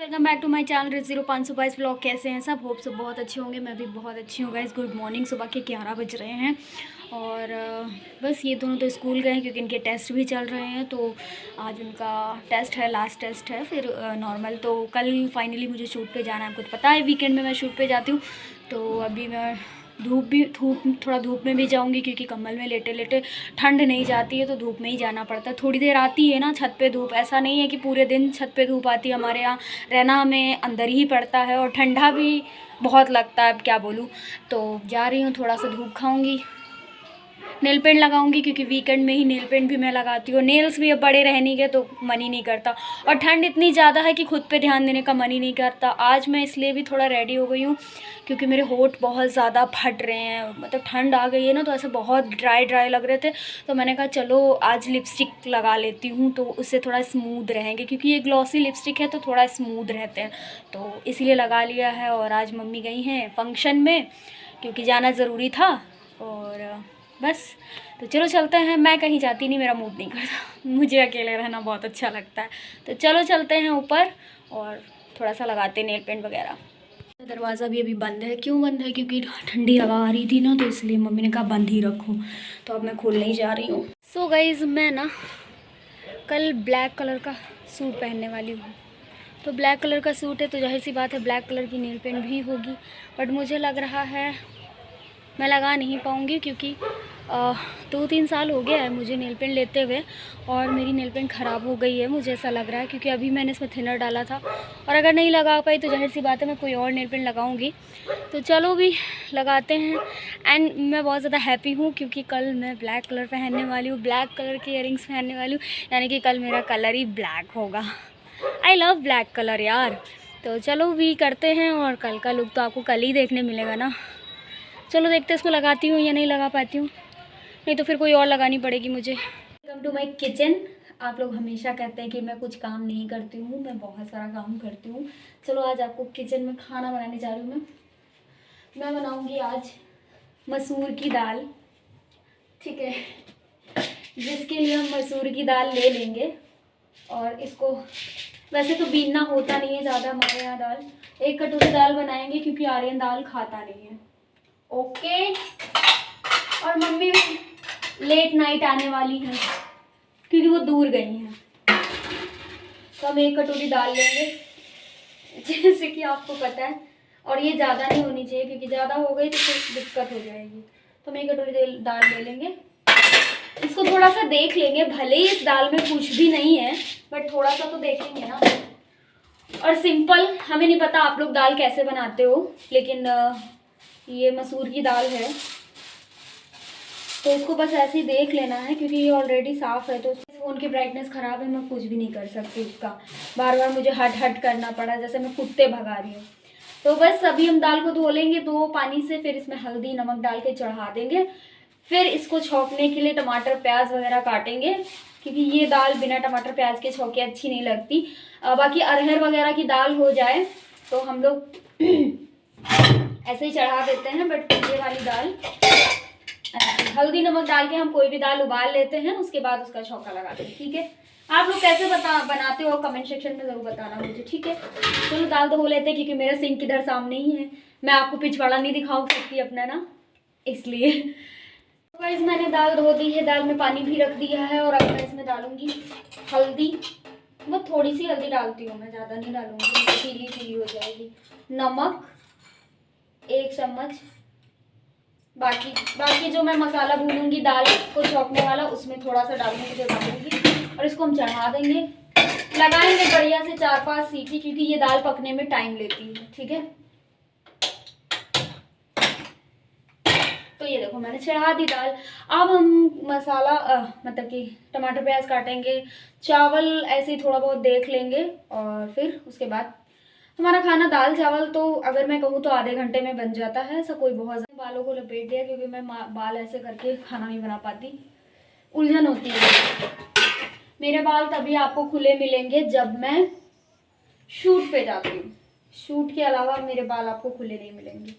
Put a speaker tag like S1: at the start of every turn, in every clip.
S1: Welcome back to my channel Rich 0522 vlog. कैसे हैं सब? होप सब बहुत अच्छे होंगे। मैं भी बहुत अच्छी हूँ गाइस। Good morning. सुबह के 11 बज रहे हैं और बस ये दोनों तो स्कूल गए हैं क्योंकि इनके टेस्ट भी चल रहे हैं। तो आज उनका टेस्ट है, लास्ट टेस्ट है, फिर नॉर्मल। तो कल फाइनली मुझे शूट पे जाना है। आपको तो पता है वीकेंड में मैं शूट पे जाती हूँ। तो अभी मैं थोड़ा धूप में भी जाऊंगी क्योंकि कम्बल में लेटे लेटे ठंड नहीं जाती है, तो धूप में ही जाना पड़ता है। थोड़ी देर आती है ना छत पे धूप, ऐसा नहीं है कि पूरे दिन छत पे धूप आती है। हमारे यहाँ रहना हमें अंदर ही पड़ता है और ठंडा भी बहुत लगता है, अब क्या बोलूँ। तो जा रही हूँ, थोड़ा सा धूप खाऊंगी, नेल पेंट लगाऊंगी क्योंकि वीकेंड में ही नेल पेंट भी मैं लगाती हूँ। नेल्स भी अब बड़े रहने के तो मन ही नहीं करता, और ठंड इतनी ज़्यादा है कि खुद पे ध्यान देने का मन ही नहीं करता। आज मैं इसलिए भी थोड़ा रेडी हो गई हूँ क्योंकि मेरे होंठ बहुत ज़्यादा फट रहे हैं। मतलब ठंड आ गई है ना, तो ऐसे बहुत ड्राई ड्राई लग रहे थे। तो मैंने कहा चलो आज लिपस्टिक लगा लेती हूँ, तो उससे थोड़ा स्मूथ रहेंगे क्योंकि ये ग्लॉसी लिपस्टिक है तो थोड़ा स्मूथ रहते हैं, तो इसीलिए लगा लिया है। और आज मम्मी गई हैं फंक्शन में क्योंकि जाना ज़रूरी था, और बस। तो चलो चलते हैं। मैं कहीं जाती नहीं, मेरा मूड नहीं करता, मुझे अकेले रहना बहुत अच्छा लगता है। तो चलो चलते हैं ऊपर और थोड़ा सा लगाते हैं नेल पेंट वगैरह। दरवाज़ा भी अभी बंद है। क्यों बंद है? क्योंकि ठंडी हवा आ रही थी ना, तो इसलिए मम्मी ने कहा बंद ही रखो। तो अब मैं खोलने ही जा रही हूँ। सो गाइज़, मैं ना कल ब्लैक कलर का सूट पहनने वाली हूँ। तो ब्लैक कलर का सूट है तो जाहिर सी बात है ब्लैक कलर की नेल पेंट भी होगी। बट मुझे लग रहा है मैं लगा नहीं पाऊँगी क्योंकि 2-3 साल हो गया है मुझे नेल पेंट लेते हुए, और मेरी नेल पेंट ख़राब हो गई है, मुझे ऐसा लग रहा है। क्योंकि अभी मैंने इसमें थिनर डाला था, और अगर नहीं लगा पाई तो जाहिर सी बात है मैं कोई और नेल पेंट लगाऊंगी। तो चलो भी लगाते हैं। एंड मैं बहुत ज़्यादा हैप्पी हूँ क्योंकि कल मैं ब्लैक कलर पहनने वाली हूँ, ब्लैक कलर के इयरिंग्स पहनने वाली हूँ, यानी कि कल मेरा कलर ही ब्लैक होगा। आई लव ब्लैक कलर यार। तो चलो भी करते हैं, और कल का लुक तो आपको कल ही देखने मिलेगा ना। चलो देखते हैं इसको लगाती हूँ या नहीं लगा पाती हूँ, नहीं तो फिर कोई और लगानी पड़ेगी मुझे। Welcome to my kitchen. आप लोग हमेशा कहते हैं कि मैं कुछ काम नहीं करती हूँ, मैं बहुत सारा काम करती हूँ। चलो आज आपको किचन में खाना बनाने जा रही हूँ मैं बनाऊँगी आज मसूर की दाल, ठीक है। जिसके लिए हम मसूर की दाल ले लेंगे, और इसको वैसे तो बीनना होता नहीं है ज़्यादा हमारे यहाँ दाल। 1 कटोरी दाल बनाएंगे क्योंकि आर्यन दाल खाता नहीं है, ओके। और मम्मी भी लेट नाइट आने वाली हैं क्योंकि वो दूर गई हैं। तो हम 1 कटोरी दाल लेंगे, जैसे कि आपको पता है। और ये ज़्यादा नहीं होनी चाहिए क्योंकि ज़्यादा हो गई तो फिर दिक्कत हो जाएगी। तो हम 1 कटोरी दाल ले लेंगे। इसको थोड़ा सा देख लेंगे, भले ही इस दाल में कुछ भी नहीं है बट थोड़ा सा तो देखेंगे ना। और सिंपल, हमें नहीं पता आप लोग दाल कैसे बनाते हो, लेकिन ये मसूर की दाल है तो इसको बस ऐसे ही देख लेना है क्योंकि ये ऑलरेडी साफ़ है। तो फ़ोन की ब्राइटनेस ख़राब है, मैं कुछ भी नहीं कर सकती उसका। बार बार मुझे हट हट करना पड़ा, जैसे मैं कुत्ते भगा रही हूँ। तो बस अभी हम दाल को धो लेंगे 2 पानी से, फिर इसमें हल्दी नमक डाल के चढ़ा देंगे। फिर इसको छौंकने के लिए टमाटर प्याज वगैरह काटेंगे क्योंकि ये दाल बिना टमाटर प्याज के छौंके अच्छी नहीं लगती। बाकी अरहर वगैरह की दाल हो जाए तो हम लोग ऐसे ही चढ़ा देते हैं, बट ये वाली दाल हल्दी नमक डाल के हम कोई भी दाल उबाल लेते हैं, उसके बाद उसका छौंका लगाते हैं, ठीक है। आप लोग कैसे बनाते हो कमेंट सेक्शन में ज़रूर बताना मुझे, ठीक है। चलो दाल तो हो लेते हैं क्योंकि मेरा सिंक इधर सामने ही है, मैं आपको पिछवाड़ा नहीं दिखा सकती अपना ना, इसलिए। तो गाइस मैंने दाल धो दी है, दाल में पानी भी रख दिया है, और अब मैं इसमें डालूंगी हल्दी। मैं थोड़ी सी हल्दी डालती हूँ, मैं ज़्यादा नहीं डालूंगी, पीली पीली हो जाएगी। नमक 1 चम्मच। बाकी जो मैं मसाला भूनूंगी दाल को छौंकने वाला, उसमें थोड़ा सा डालूंगी जो डालूंगी, और इसको हम चढ़ा देंगे। लगाएंगे बढ़िया से 4-5 सीटी क्योंकि ये दाल पकने में टाइम लेती है, ठीक है। तो ये देखो मैंने चढ़ा दी दाल। अब हम मसाला मतलब कि टमाटर प्याज काटेंगे, चावल ऐसे ही थोड़ा बहुत देख लेंगे, और फिर उसके बाद हमारा खाना दाल चावल तो अगर मैं कहूँ तो आधे घंटे में बन जाता है। ऐसा कोई बहुत ज़्यादा बालों को लपेट दिया क्योंकि मैं बाल ऐसे करके खाना नहीं बना पाती, उलझन होती है। मेरे बाल तभी आपको खुले मिलेंगे जब मैं शूट पे जाती हूँ, शूट के अलावा मेरे बाल आपको खुले नहीं मिलेंगे।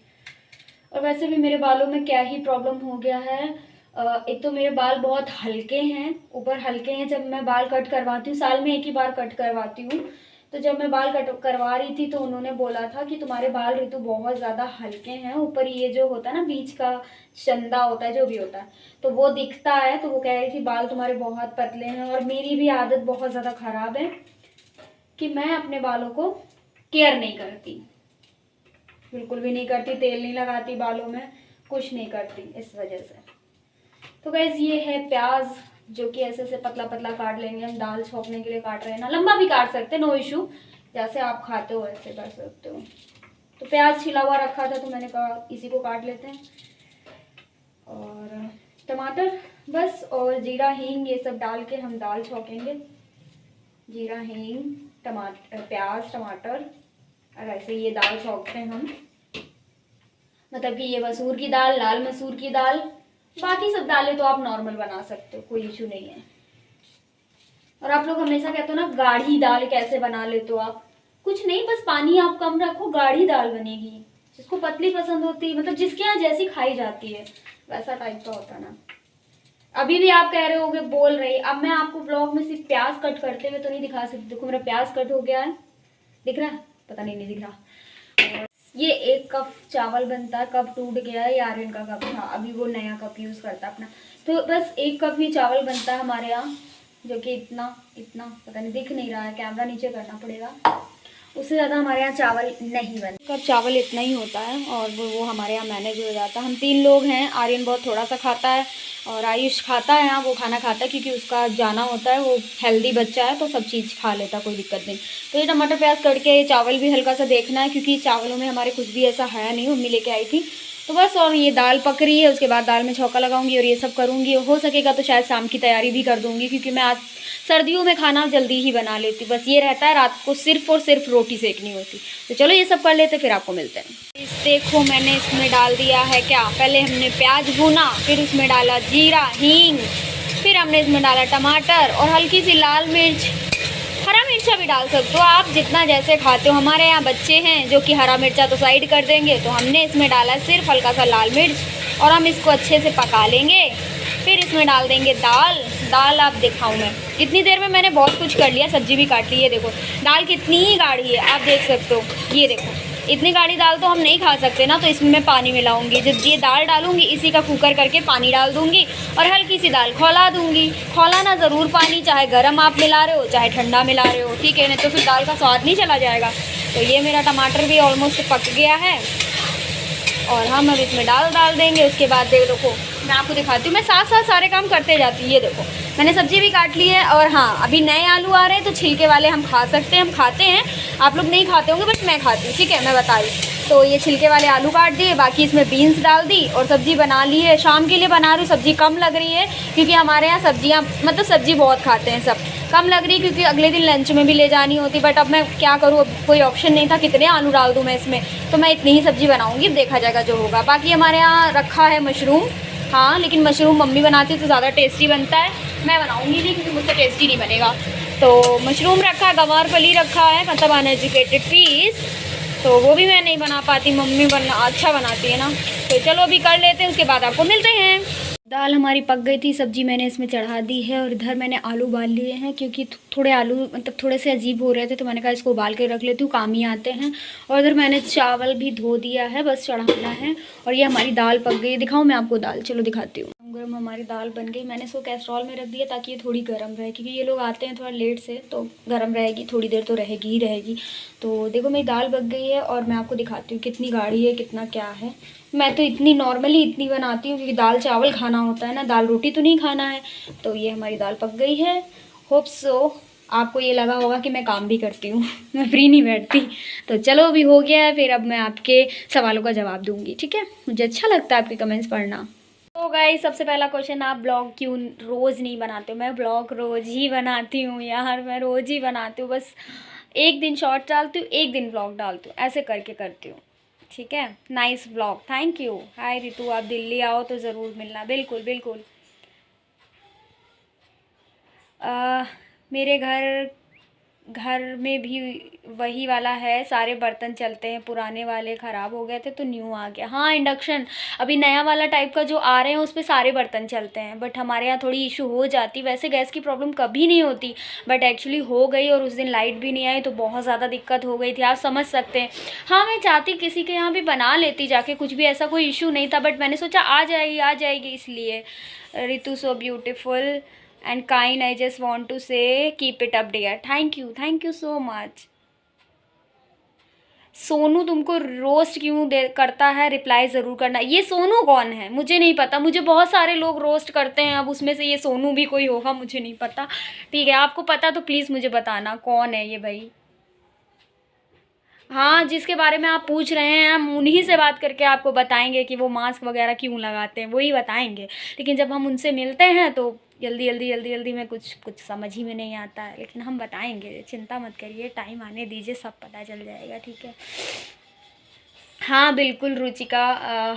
S1: और वैसे भी मेरे बालों में क्या ही प्रॉब्लम हो गया है, एक तो मेरे बाल बहुत हल्के हैं, ऊपर हल्के हैं। जब मैं बाल कट करवाती हूँ, साल में 1 ही बार कट करवाती हूँ, तो जब मैं बाल कट करवा रही थी तो उन्होंने बोला था कि तुम्हारे बाल ऋतु बहुत ज़्यादा हल्के हैं, ऊपर ये जो होता है ना बीच का चंदा होता है जो भी होता है तो वो दिखता है। तो वो कह रही थी बाल तुम्हारे बहुत पतले हैं। और मेरी भी आदत बहुत ज़्यादा ख़राब है कि मैं अपने बालों को केयर नहीं करती, बिल्कुल भी नहीं करती, तेल नहीं लगाती बालों में, कुछ नहीं करती इस वजह से। तो गाइस ये है प्याज जो कि ऐसे ऐसे पतला पतला काट लेंगे हम, दाल छोंकने के लिए काट रहे हैं ना, लंबा भी काट सकते हैं, नो इशू, जैसे आप खाते हो वैसे कर सकते हो। तो प्याज छिला हुआ रखा था तो मैंने कहा इसी को काट लेते हैं। और टमाटर बस, और जीरा हींग ये सब डाल के हम दाल छौंकेंगे। जीरा हींग टमाटर प्याज टमाटर और ऐसे ये दाल छौंकते हैं हम। मतलब कि ये मसूर की दाल, लाल मसूर की दाल, बाकी सब दालें तो आप नॉर्मल बना सकते हो, कोई इशू नहीं है। और आप लोग हमेशा कहते हो ना गाढ़ी दाल कैसे बना लेते हो आप, कुछ नहीं, बस पानी आप कम रखो, गाढ़ी दाल बनेगी। जिसको पतली पसंद होती है, मतलब जिसके यहाँ जैसी खाई जाती है वैसा टाइप का होता ना। अभी भी आप कह रहे होगे बोल रही, अब मैं आपको ब्लॉग में सिर्फ प्याज कट करते हुए तो नहीं दिखा सकती। देखो मेरा प्याज कट हो गया है, दिख रहा है, पता नहीं दिख रहा। ये 1 कप चावल बनता है, कप टूट गया है, ये आर्यन का कप था, अभी वो नया कप यूज़ करता है अपना। तो बस 1 कप ही चावल बनता है हमारे यहाँ, जो कि इतना पता नहीं दिख नहीं रहा है, कैमरा नीचे करना पड़ेगा। उससे ज़्यादा हमारे यहाँ चावल नहीं बनता, कप चावल इतना ही होता है और वो हमारे यहाँ मैनेज हो जाता है। हम 3 लोग हैं, आर्यन बहुत थोड़ा सा खाता है और आयुष खाता है यहाँ, वो खाना खाता है क्योंकि उसका जाना होता है, वो हेल्दी बच्चा है तो सब चीज़ खा लेता, कोई दिक्कत नहीं। तो ये टमाटर प्याज करके चावल भी हल्का सा देखना है क्योंकि चावलों में हमारे कुछ भी ऐसा है नहीं, मम्मी लेके आई थी। तो बस, और ये दाल पक रही है, उसके बाद दाल में छौंका लगाऊंगी और ये सब करूँगी। हो सकेगा तो शायद शाम की तैयारी भी कर दूँगी क्योंकि मैं आज सर्दियों में खाना जल्दी ही बना लेती, बस ये रहता है रात को सिर्फ और सिर्फ रोटी सेकनी होती। तो चलो ये सब कर लेते, फिर आपको मिलते हैं। इस देखो मैंने इसमें डाल दिया है क्या, पहले हमने प्याज भूना, फिर उसमें डाला जीरा हींग, फिर हमने इसमें डाला टमाटर और हल्की सी लाल मिर्च, हरा मिर्चा भी डाल सकते हो आप जितना जैसे खाते हो। हमारे यहाँ बच्चे हैं जो कि हरा मिर्चा तो साइड कर देंगे, तो हमने इसमें डाला सिर्फ हल्का सा लाल मिर्च और हम इसको अच्छे से पका लेंगे। फिर इसमें डाल देंगे दाल आप दिखाऊँ मैं, इतनी देर में मैंने बहुत कुछ कर लिया, सब्जी भी काट ली है। देखो दाल कितनी ही गाढ़ी है, आप देख सकते हो, ये देखो इतनी गाढ़ी दाल तो हम नहीं खा सकते ना, तो इसमें मैं पानी मिलाऊंगी। जब ये दाल डालूंगी इसी का कुकर करके पानी डाल दूंगी और हल्की सी दाल खौला दूंगी। खौलाना ज़रूर पानी, चाहे गर्म आप मिला रहे हो चाहे ठंडा मिला रहे हो, ठीक है, नहीं तो फिर दाल का स्वाद नहीं चला जाएगा। तो ये मेरा टमाटर भी ऑलमोस्ट पक गया है और हम अब इसमें डाल देंगे। उसके बाद देखो मैं आपको दिखाती हूँ, मैं साथ साथ सारे काम करते जाती हूँ। ये देखो मैंने सब्जी भी काट ली है और हाँ अभी नए आलू आ रहे हैं तो छिलके वाले हम खा सकते हैं, हम खाते हैं, आप लोग नहीं खाते होंगे बट मैं खाती हूँ, ठीक है, मैं बता रही। तो ये छिलके वाले आलू काट दिए, बाकी इसमें बीन्स डाल दी और सब्ज़ी बना ली है। शाम के लिए बना रही हूँ, सब्ज़ी कम लग रही है क्योंकि हमारे यहाँ सब्जियाँ मतलब सब्ज़ी बहुत खाते हैं सब, कम लग रही क्योंकि अगले दिन लंच में भी ले जानी होती। बट अब मैं क्या करूँ, अब कोई ऑप्शन नहीं था, कितने आलू डाल दूँ मैं इसमें, तो मैं इतनी ही सब्ज़ी बनाऊँगी, देखा जाएगा जो होगा। बाकी हमारे यहाँ रखा है मशरूम, हाँ लेकिन मशरूम मम्मी बनाती है तो ज़्यादा टेस्टी बनता है, मैं बनाऊँगी नहीं क्योंकि मुझसे टेस्टी नहीं बनेगा। तो मशरूम रखा है, गंवार फली रखा है, मतलब अनएजुकेटेड पीस, तो वो भी मैं नहीं बना पाती, मम्मी अच्छा बनाती है ना। तो चलो अभी कर लेते हैं, उसके बाद आपको मिलते हैं। दाल हमारी पक गई थी, सब्जी मैंने इसमें चढ़ा दी है और इधर मैंने आलू उबाल लिए हैं क्योंकि थोड़े आलू मतलब थोड़े से अजीब हो रहे थे तो मैंने कहा इसको उबाल के रख लेती हूँ, काम ही आते हैं। और इधर मैंने चावल भी धो दिया है, बस चढ़ाना है। और ये हमारी दाल पक गई, दिखाऊँ मैं आपको दाल, चलो दिखाती हूँ। गर्म हमारी दाल बन गई, मैंने इसको कैस्ट्रॉल में रख दिया ताकि ये थोड़ी गर्म रहे क्योंकि ये लोग आते हैं थोड़ा लेट से, तो गर्म रहेगी, थोड़ी देर तो रहेगी ही रहेगी। तो देखो मेरी दाल पक गई है और मैं आपको दिखाती हूँ कितनी गाढ़ी है, कितना क्या है। मैं तो इतनी नॉर्मली इतनी बनाती हूँ क्योंकि दाल चावल खाना होता है ना, दाल रोटी तो नहीं खाना है। तो ये हमारी दाल पक गई है, होप सो आपको ये लगा होगा कि मैं काम भी करती हूँ मैं फ्री नहीं बैठती। तो चलो अभी हो गया है, फिर अब मैं आपके सवालों का जवाब दूँगी, ठीक है, मुझे अच्छा लगता है आपके कमेंट्स पढ़ना। तो गाइस सबसे पहला क्वेश्चन, आप ब्लॉग क्यों रोज़ नहीं बनाते हो? मैं ब्लॉग रोज़ ही बनाती हूँ यार, मैं रोज़ ही बनाती हूँ, बस एक दिन शॉर्ट डालती हूँ, एक दिन ब्लॉग डालती हूँ, ऐसे करके करती हूँ, ठीक है। Nice blog, thank you. Hi Ritu, आप दिल्ली आओ तो ज़रूर मिलना, बिल्कुल बिल्कुल। मेरे घर घर में भी वही वाला है, सारे बर्तन चलते हैं, पुराने वाले ख़राब हो गए थे तो न्यू आ गया। हाँ, इंडक्शन अभी नया वाला टाइप का जो आ रहे हैं उस पे सारे बर्तन चलते हैं, बट हमारे यहाँ थोड़ी इशू हो जाती। वैसे गैस की प्रॉब्लम कभी नहीं होती, बट एक्चुअली हो गई, और उस दिन लाइट भी नहीं आई तो बहुत ज़्यादा दिक्कत हो गई थी, आप समझ सकते हैं। हाँ, मैं चाहती किसी के यहाँ भी बना लेती जाके, कुछ भी ऐसा कोई इशू नहीं था, बट मैंने सोचा आ जाएगी इसलिए। Ritu so beautiful and kind, I just want to say keep it up dear, thank you so much। Sonu तुमको रोस्ट क्यों करता है, रिप्लाई ज़रूर करना। ये सोनू कौन है मुझे नहीं पता, मुझे बहुत सारे लोग रोस्ट करते हैं, अब उसमें से ये सोनू भी कोई होगा, मुझे नहीं पता। ठीक है, आपको पता तो प्लीज़ मुझे बताना कौन है ये भाई। हाँ, जिसके बारे में आप पूछ रहे हैं हम उन्हीं से बात करके आपको बताएंगे कि वो मास्क वगैरह क्यों लगाते हैं, वही बताएंगे। लेकिन जब हम उनसे मिलते हैं तो जल्दी में कुछ समझ ही में नहीं आता है, लेकिन हम बताएंगे, चिंता मत करिए, टाइम आने दीजिए, सब पता चल जाएगा। ठीक है, हाँ बिल्कुल रुचिका,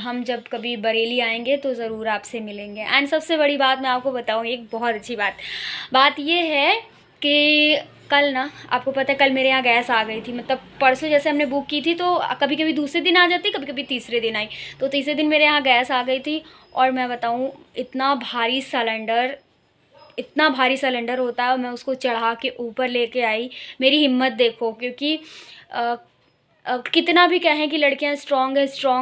S1: हम जब कभी बरेली आएंगे तो ज़रूर आपसे मिलेंगे। एंड सबसे बड़ी बात मैं आपको बताऊँ, एक बहुत अच्छी बात ये है कि कल ना, आपको पता है कल मेरे यहाँ गैस आ गई थी, मतलब परसों जैसे हमने बुक की थी तो कभी कभी दूसरे दिन आ जाती, कभी कभी तीसरे दिन आई, तो तीसरे दिन मेरे यहाँ गैस आ गई थी। और मैं बताऊँ, इतना भारी सिलेंडर होता है, और मैं उसको चढ़ा के ऊपर लेके आई। मेरी हिम्मत देखो, क्योंकि कितना भी कहें कि लड़कियां स्ट्रॉन्ग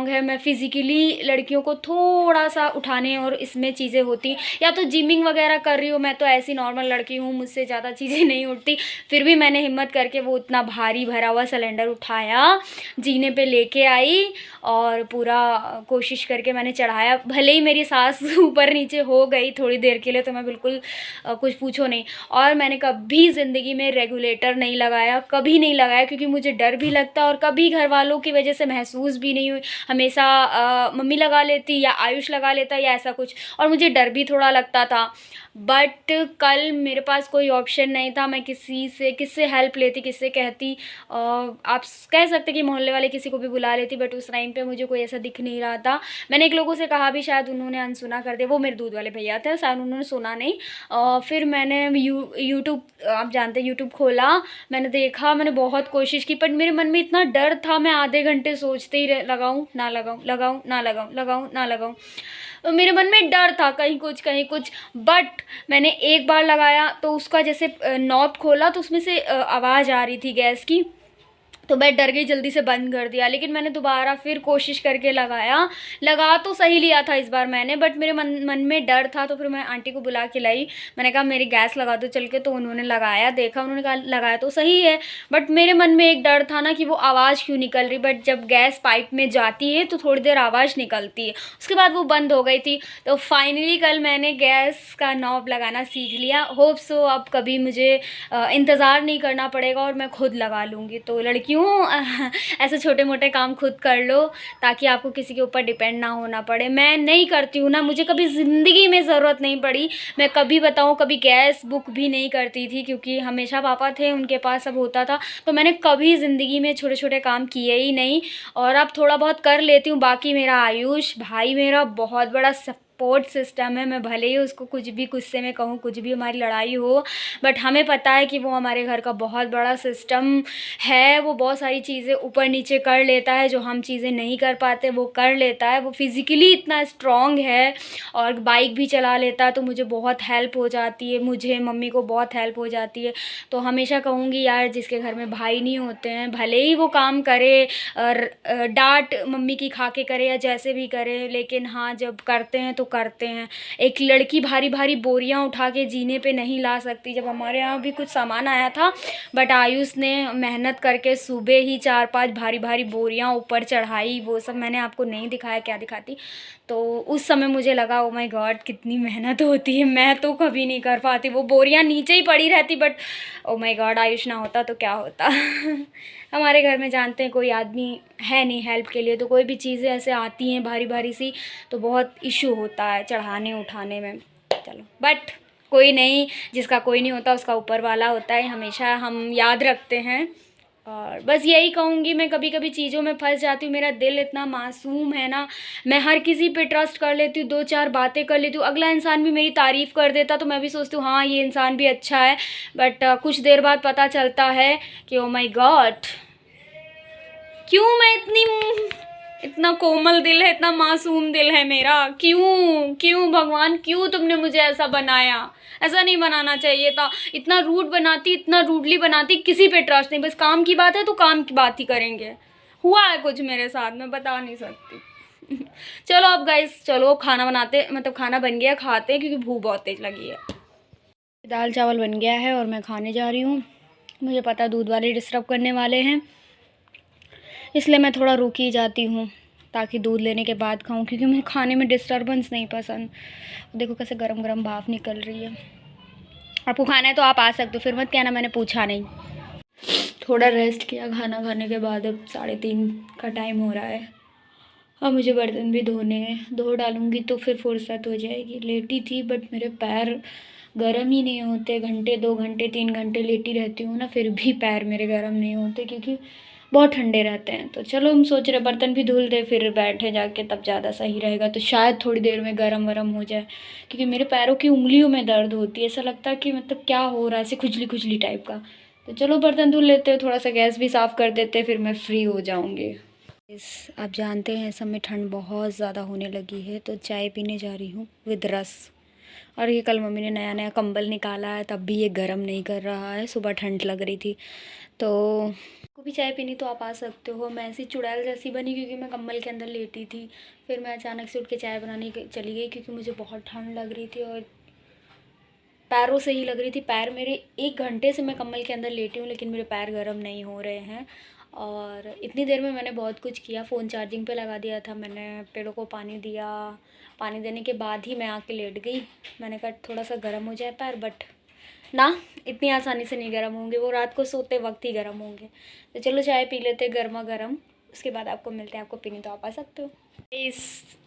S1: है, मैं फ़िज़िकली लड़कियों को थोड़ा सा उठाने और इसमें चीज़ें होती, या तो जिमिंग वगैरह कर रही हूँ, मैं तो ऐसी नॉर्मल लड़की हूँ, मुझसे ज़्यादा चीज़ें नहीं उठती। फिर भी मैंने हिम्मत करके वो इतना भारी भरा हुआ सिलेंडर उठाया, जीने पे लेके आई, और पूरा कोशिश करके मैंने चढ़ाया। भले ही मेरी सांस ऊपर नीचे हो गई थोड़ी देर के लिए, तो मैं बिल्कुल कुछ पूछो नहीं। और मैंने कभी ज़िंदगी में रेगुलेटर नहीं लगाया, कभी नहीं लगाया, क्योंकि मुझे डर भी लगता, और कभी घर वालों की वजह से महसूस भी नहीं हुई। हमेशा मम्मी लगा लेती या आयुष लगा लेता या ऐसा कुछ, और मुझे डर भी थोड़ा लगता था। बट कल मेरे पास कोई ऑप्शन नहीं था, मैं किससे हेल्प लेती, किससे कहती, आप कह सकते कि मोहल्ले वाले किसी को भी बुला लेती, बट उस टाइम पे मुझे कोई ऐसा दिख नहीं रहा था। मैंने एक लोगों से कहा भी, शायद उन्होंने अनसुना कर दिया, वो मेरे दूध वाले भैया थे, शायद उन्होंने सुना नहीं। फिर मैंने यूट्यूब, आप जानते हैं यूट्यूब खोला, मैंने देखा, मैंने बहुत कोशिश की, पर मेरे मन में इतना डर था, मैं आधे घंटे सोचते ही लगाऊँ ना लगाऊँ। मेरे मन में डर था कहीं कुछ। बट मैंने एक बार लगाया तो उसका जैसे नॉब खोला तो उसमें से आवाज़ आ रही थी गैस की, तो मैं डर गई, जल्दी से बंद कर दिया। लेकिन मैंने दोबारा फिर कोशिश करके लगा तो सही लिया था इस बार मैंने, बट मेरे मन में डर था। तो फिर मैं आंटी को बुला के लाई, मैंने कहा मेरी गैस लगा दो चल के, तो उन्होंने लगाया, देखा, उन्होंने कहा लगाया तो सही है, बट मेरे मन में एक डर था ना कि वो आवाज़ क्यों निकल रही। बट जब गैस पाइप में जाती है तो थोड़ी देर आवाज़ निकलती है, उसके बाद वो बंद हो गई थी। तो फाइनली कल मैंने गैस का नॉब लगाना सीख लिया। होप सो अब कभी मुझे इंतज़ार नहीं करना पड़ेगा और मैं खुद लगा लूँगी। तो लड़कियों, ऐसे छोटे मोटे काम खुद कर लो, ताकि आपको किसी के ऊपर डिपेंड ना होना पड़े। मैं नहीं करती हूँ ना, मुझे कभी ज़िंदगी में ज़रूरत नहीं पड़ी। मैं कभी बताऊँ, कभी गैस बुक भी नहीं करती थी, क्योंकि हमेशा पापा थे, उनके पास सब होता था, तो मैंने कभी ज़िंदगी में छोटे छोटे काम किए ही नहीं। और अब थोड़ा बहुत कर लेती हूँ। बाकी मेरा आयुष भाई मेरा बहुत बड़ा सपोर्ट सिस्टम है। मैं भले ही उसको कुछ भी गुस्से में कहूँ, कुछ भी हमारी लड़ाई हो, बट हमें पता है कि वो हमारे घर का बहुत बड़ा सिस्टम है। वो बहुत सारी चीज़ें ऊपर नीचे कर लेता है, जो हम चीज़ें नहीं कर पाते वो कर लेता है। वो फिज़िकली इतना स्ट्रॉन्ग है, और बाइक भी चला लेता है, तो मुझे बहुत हेल्प हो जाती है, मुझे मम्मी को बहुत हेल्प हो जाती है। तो हमेशा कहूँगी यार, जिसके घर में भाई नहीं होते हैं, भले ही वो काम करे, डांट मम्मी की खा के करे या जैसे भी करे, लेकिन हाँ जब करते हैं तो करते हैं। एक लड़की भारी भारी बोरियां उठा के जीने पे नहीं ला सकती। जब हमारे यहाँ भी कुछ सामान आया था, बट आयुष ने मेहनत करके सुबह ही 4-5 भारी भारी बोरियां ऊपर चढ़ाई। वो सब मैंने आपको नहीं दिखाया, क्या दिखाती। तो उस समय मुझे लगा ओ माय गॉड कितनी मेहनत होती है, मैं तो कभी नहीं कर पाती। वो बोरियां नीचे ही पड़ी रहती, but oh my God Ayush ना होता तो क्या होता। हमारे घर में जानते हैं कोई आदमी है नहीं हेल्प के लिए, तो कोई भी चीज़ें ऐसे आती हैं भारी भारी सी, तो बहुत इशू होता है चढ़ाने उठाने में। चलो, बट कोई नहीं, जिसका कोई नहीं होता उसका ऊपर वाला होता है, हमेशा हम याद रखते हैं। और बस यही कहूँगी, मैं कभी कभी चीज़ों में फंस जाती हूँ। मेरा दिल इतना मासूम है ना, मैं हर किसी पे ट्रस्ट कर लेती हूँ, 2-4 बातें कर लेती हूँ, अगला इंसान भी मेरी तारीफ़ कर देता तो मैं भी सोचती हूँ हाँ ये इंसान भी अच्छा है। बट कुछ देर बाद पता चलता है कि ओ माय गॉड, क्यों मैं इतना कोमल दिल है, इतना मासूम दिल है मेरा, क्यों क्यों भगवान, क्यों तुमने मुझे ऐसा बनाया? ऐसा नहीं बनाना चाहिए था। इतना रूड बनाती, इतना रूडली बनाती, किसी पे ट्रस्ट नहीं, बस काम की बात है तो काम की बात ही करेंगे। हुआ है कुछ मेरे साथ, मैं बता नहीं सकती। चलो अब गाइस, चलो खाना बनाते, मतलब खाना बन गया, खाते हैं क्योंकि भूख बहुत तेज लगी है। दाल चावल बन गया है और मैं खाने जा रही हूँ। मुझे पता दूध वाले डिस्टर्ब करने वाले हैं, इसलिए मैं थोड़ा रुक ही जाती हूँ ताकि दूध लेने के बाद खाऊं, क्योंकि मुझे खाने में डिस्टर्बेंस नहीं पसंद। देखो कैसे गरम गरम भाप निकल रही है। आपको खाना है तो आप आ सकते हो, फिर मत कहना मैंने पूछा नहीं। थोड़ा रेस्ट किया खाना खाने के बाद, अब 3:30 का टाइम हो रहा है। अब मुझे बर्तन भी धोने हैं, धो डालूँगी तो फिर फुर्सत हो जाएगी। लेटी थी बट मेरे पैर गर्म ही नहीं होते, घंटे 2 घंटे 3 घंटे लेटी रहती हूँ ना, फिर भी पैर मेरे गर्म नहीं होते क्योंकि बहुत ठंडे रहते हैं। तो चलो हम सोच रहे बर्तन भी धुल दे, फिर बैठे जाके, तब ज़्यादा सही रहेगा। तो शायद थोड़ी देर में गरम वरम हो जाए, क्योंकि मेरे पैरों की उंगलियों में दर्द होती है, ऐसा लगता है कि मतलब क्या हो रहा है, ऐसे खुजली खुजली टाइप का। तो चलो बर्तन धुल लेते हैं, थोड़ा सा गैस भी साफ़ कर देते, फिर मैं फ्री हो जाऊँगी। आप जानते हैं सब में ठंड बहुत ज़्यादा होने लगी है, तो चाय पीने जा रही हूँ विद रस। और ये कल मम्मी ने नया नया कंबल निकाला है, तब भी ये गर्म नहीं कर रहा है। सुबह ठंड लग रही थी, तो को भी चाय पीनी तो आप आ सकते हो। मैं ऐसी चुड़ैल जैसी बनी क्योंकि मैं कंबल के अंदर लेटी थी, फिर मैं अचानक से उठ के चाय बनाने चली गई क्योंकि मुझे बहुत ठंड लग रही थी और पैरों से ही लग रही थी। पैर मेरे 1 घंटे से मैं कंबल के अंदर लेटी हूँ, लेकिन मेरे पैर गर्म नहीं हो रहे हैं। और इतनी देर में मैंने बहुत कुछ किया। फ़ोन चार्जिंग पे लगा दिया था, मैंने पेड़ों को पानी दिया, पानी देने के बाद ही मैं आके लेट गई। मैंने कहा थोड़ा सा गर्म हो जाए पैर, बट ना, इतनी आसानी से नहीं गर्म होंगे, वो रात को सोते वक्त ही गर्म होंगे। तो चलो चाय पी लेते गर्मा गर्म, उसके बाद आपको मिलते हैं। आपको पीनी तो आप आ सकते हो।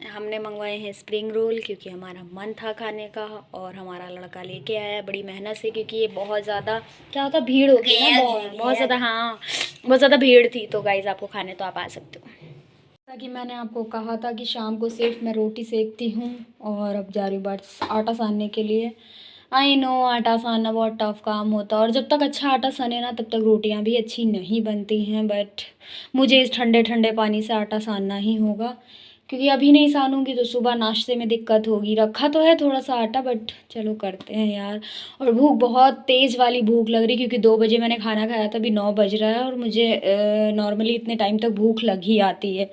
S1: हमने मंगवाए हैं स्प्रिंग रोल क्योंकि हमारा मन था खाने का, और हमारा लड़का लेके आया बड़ी मेहनत से, क्योंकि ये बहुत ज़्यादा क्या होता, भीड़ होती है ना, बहुत ज़्यादा, हाँ बहुत ज़्यादा भीड़ थी। तो गाइज़ आपको खाने तो आप आ सकते हो। जैसा कि मैंने आपको कहा था कि शाम को सिर्फ मैं रोटी सेकती हूँ, और अब जा रही बस आटा सानने के लिए। आई नो आटा सानना बहुत टफ काम होता है, और जब तक अच्छा आटा सने ना तब तक रोटियां भी अच्छी नहीं बनती हैं। बट मुझे इस ठंडे ठंडे पानी से आटा सानना ही होगा, क्योंकि अभी नहीं सानूंगी तो सुबह नाश्ते में दिक्कत होगी। रखा तो है थोड़ा सा आटा, बट चलो करते हैं यार। और भूख बहुत तेज़ वाली भूख लग रही, क्योंकि 2 बजे मैंने खाना खाया था, अभी 9 बज रहा है, और मुझे नॉर्मली इतने टाइम तक भूख लग ही आती है।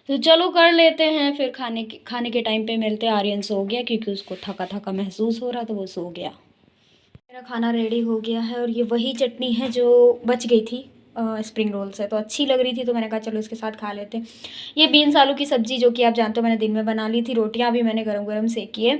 S1: तो चलो कर लेते हैं, फिर खाने के टाइम पे मिलते हैं। आर्यन सो गया क्योंकि उसको थका थका महसूस हो रहा, तो वो सो गया। मेरा खाना रेडी हो गया है, और ये वही चटनी है जो बच गई थी स्प्रिंग रोल से, तो अच्छी लग रही थी, तो मैंने कहा चलो इसके साथ खा लेते हैं। ये बीन्स आलू की सब्ज़ी, जो कि आप जानते हो मैंने दिन में बना ली थी। रोटियां भी मैंने गरम गरम सेकी है,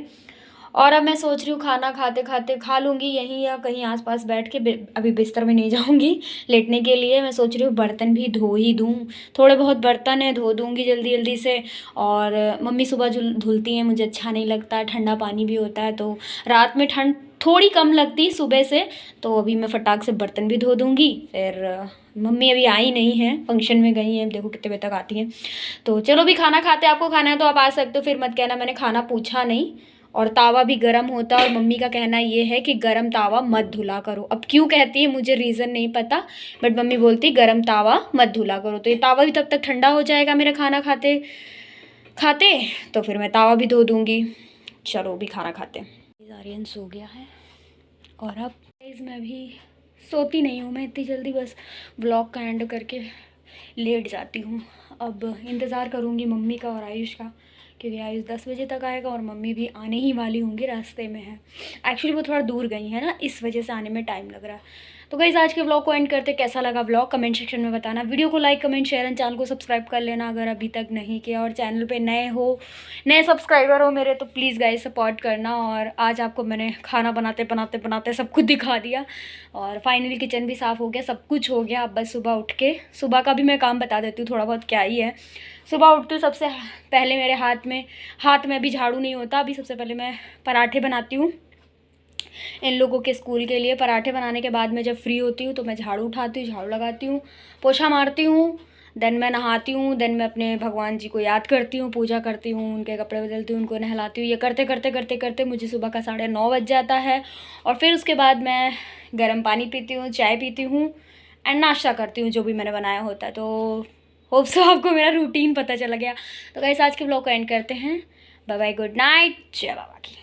S1: और अब मैं सोच रही हूँ खाना खाते खाते खा लूँगी यहीं या कहीं आसपास बैठ के। अभी बिस्तर में नहीं जाऊँगी लेटने के लिए। मैं सोच रही हूँ बर्तन भी धो ही दूँ, थोड़े बहुत बर्तन है, धो दूँगी जल्दी जल्दी से। और मम्मी सुबह धुलती हैं, मुझे अच्छा नहीं लगता, ठंडा पानी भी होता है, तो रात में ठंड थोड़ी कम लगती सुबह से। तो अभी मैं फटाक से बर्तन भी धो दूँगी। फिर मम्मी अभी आई नहीं है, फंक्शन में गई हैं, देखो कितने बजे तक आती हैं। तो चलो भी खाना खाते, आपको खाना है तो आप आ सकते हो, फिर मत कहना मैंने खाना पूछा नहीं। और तावा भी गरम होता है, और मम्मी का कहना ये है कि गरम तावा मत धुला करो। अब क्यों कहती है मुझे रीज़न नहीं पता, बट मम्मी बोलती गरम तावा मत धुला करो। तो ये तावा भी तब तक ठंडा हो जाएगा मेरा खाना खाते खाते, तो फिर मैं तावा भी धो दूँगी। चलो भी खाना खाते। आर्यन सो गया है, और अब मैं भी सोती नहीं हूँ मैं इतनी जल्दी, बस व्लॉग का एंड करके लेट जाती हूँ। अब इंतज़ार करूँगी मम्मी का और आयुष का, क्योंकि आयुष 10 बजे तक आएगा, और मम्मी भी आने ही वाली होंगी, रास्ते में है। एक्चुअली वो थोड़ा दूर गई है ना, इस वजह से आने में टाइम लग रहा है। तो गाइस आज के व्लॉग को एंड करते। कैसा लगा व्लॉग कमेंट सेक्शन में बताना। वीडियो को like comment share and channel को सब्सक्राइब कर लेना अगर अभी तक नहीं किया, और चैनल पे नए सब्सक्राइबर हो मेरे, तो प्लीज़ गाइस सपोर्ट करना। और आज आपको मैंने खाना बनाते बनाते बनाते सब कुछ दिखा दिया, और फाइनली किचन भी साफ़ हो गया, सब कुछ हो गया। अब बस सुबह उठ के, सुबह का भी मैं काम बता देती हूँ थोड़ा बहुत क्या ही है। सुबह उठती हूँ, सबसे पहले मेरे हाथ में अभी झाड़ू नहीं होता। अभी सबसे पहले मैं पराठे बनाती हूँ, इन लोगों के स्कूल के लिए। पराठे बनाने के बाद मैं जब फ्री होती हूँ तो मैं झाड़ू उठाती हूँ, झाड़ू लगाती हूँ, पोछा मारती हूँ, देन मैं नहाती हूँ, देन मैं अपने भगवान जी को याद करती हूँ, पूजा करती हूँ, उनके कपड़े बदलती हूँ, उनको नहलाती हूँ। ये करते करते करते करते मुझे सुबह का 9:30 बज जाता है। और फिर उसके बाद मैं गर्म पानी पीती हूँ, चाय पीती हूँ एंड नाश्ता करती हूँ जो भी मैंने बनाया होता है। तो होप सो आपको मेरा रूटीन पता चला गया। तो गाइस आज के ब्लॉग को एंड करते हैं। बाय बाय, गुड नाइट, जय बाबा की।